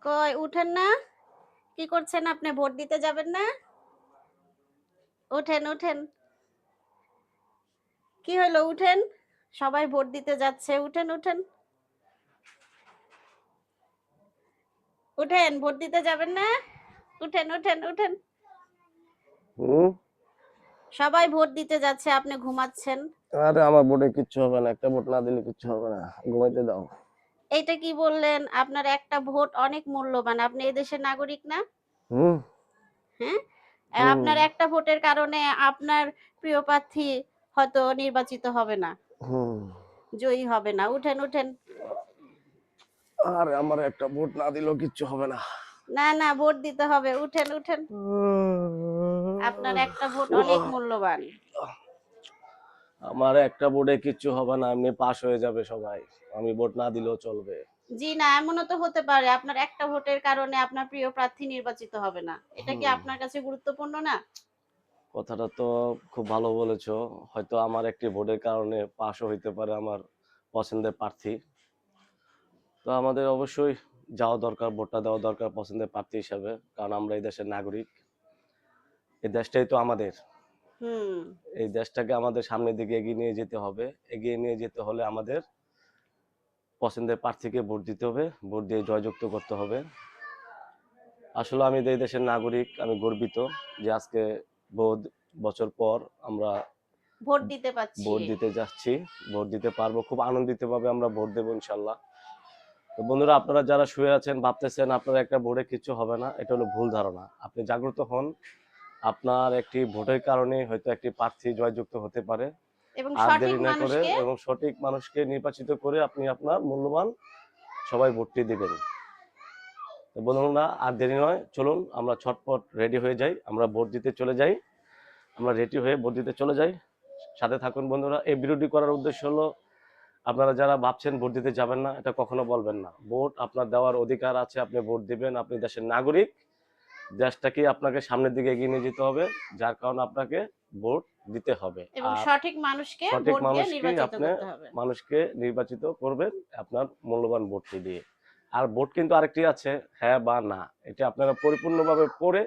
কই উঠেন না? কি করছেন আপনি? ভোট দিতে যাবেন না? উঠেন, উঠেন। কি হইলো উঠেন। সবাই ভোট দিতে যাচ্ছে। উঠেন, উঠেন। উঠেন, ভোট দিতে যাবেন না? উঠেন, উঠেন, উঠেন। হুম। সবাই ভোট দিতে যাচ্ছে, আপনি ঘুমাচ্ছেন। আরে আমার ভোটে কিচ্ছু হবে না, একটা ভোট না দিলে কিচ্ছু হবে না, ঘুমাইতে দাও। এইটা কি বললেন? আপনার একটা ভোট অনেক মূল্যবান। আপনি এদেশের নাগরিক না? হুম। হ্যাঁ? হুম। আপনার একটা ভোটের কারণে আপনার প্রিয় প্রার্থী হয়তো নির্বাচিত হবে না, হুম। জয়ী হবে না। উঠেন, উঠেন। আরে আমার একটা ভোট না দিলেও কিচ্ছু হবে না। না, না ভোট দিতে হবে। উঠেন, উঠেন। আপনার একটা ভোট অনেক মূল্যবান। আমার একটা ভোটে কিচ্ছু হবে না, এমনি পাস হয়ে যাবে সবাই। আমি ভোট না দিলেও চলবে। জি না, এমনও তো হতে পারে আপনার একটা ভোটের কারণে আপনার প্রিয় প্রার্থী নির্বাচিত হবে না। এটা কি হুম। আপনার কাছে গুরুত্বপূর্ণ না? কথাটা তো খুব ভালো বলেছো। হয়তো আমার একটি ভোটের কারণে পাশও হইতে পারে আমার পছন্দের প্রার্থী। তো আমাদের অবশ্যই যাওয়া দরকার, ভোটটা দেওয়া দরকার পছন্দের প্রার্থী হিসাবে, কারণ আমরা এই দেশের নাগরিক। এই দেশটাই তো আমাদের। হুম। এই দেশটাকে আমাদের সামনের দিকে এগিয়ে নিয়ে যেতে হবে। এগিয়ে নিয়ে যেতে হলে আমাদের পছন্দের প্রার্থীকে ভোট দিতে হবে, ভোট দিয়ে জয়যুক্ত করতে হবে। আসলে আমি এই দেশের নাগরিক, আমি গর্বিত যে আজকে বহু বছর পর আমরা ভোট দিতে পাচ্ছি। ভোট দিতে যাচ্ছি, ভোট দিতে পারবো, খুব আনন্দিত ভাবে আমরা ভোট দেবো ইনশাল্লাহ। তো বন্ধুরা, আপনারা যারা শুয়ে আছেন ভাবতেছেন আপনারা একটা ভোটে কিছু হবে না, এটা হলো ভুল ধারণা। আপনি জাগ্রত হন, আপনার একটি ভোটের কারণে হয়তো একটি প্রার্থী জয়যুক্ত হতে পারে। এবং আর সঠিক দেরি না করে মানুষকে এবং সঠিক মানুষকে নির্বাচিত করে আপনি আপনার মূল্যবান সবাই ভোটটি দিবেন। তো বন্ধুরা, আর দেরি নয়, চলুন আমরা ছটপট রেডি হয়ে যাই, আমরা ভোট দিতে চলে যাই। আমরা রেডি হয়ে ভোট দিতে চলে যাই। সাথে থাকুন বন্ধুরা। এই ভিডিওটি করার উদ্দেশ্য হলো, আপনারা যারা ভাবছেন ভোট দিতে যাবেন না, এটা কখনো বলবেন না। ভোট আপনার দেওয়ার অধিকার আছে, আপনি ভোট দিবেন। আপনি দেশের নাগরিক, দেশটাকে আপনাকে সামনের দিকে এগিয়ে নিয়ে যেতে হবে, যার কারণে আপনাকে ভোট দিতে হবে। এবং আর সঠিক মানুষকে সঠিক ভোট দিয়ে মানুষকেই নির্বাচিত আপনি করতে হবে। মানুষকে নির্বাচিত করবেন আপনার মূল্যবান ভোটটি দিয়ে। আর ভোট কিন্তু আরেকটি আছে, হ্যাঁ বা না। এটা আপনারা পরিপূর্ণভাবে পড়ে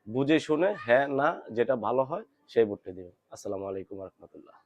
বুঝে শুনে হ্যাঁ না যেটা ভালো হয় সেই ভোটটি দিবেন। আসসালামু আলাইকুম রহমতুল্লাহ।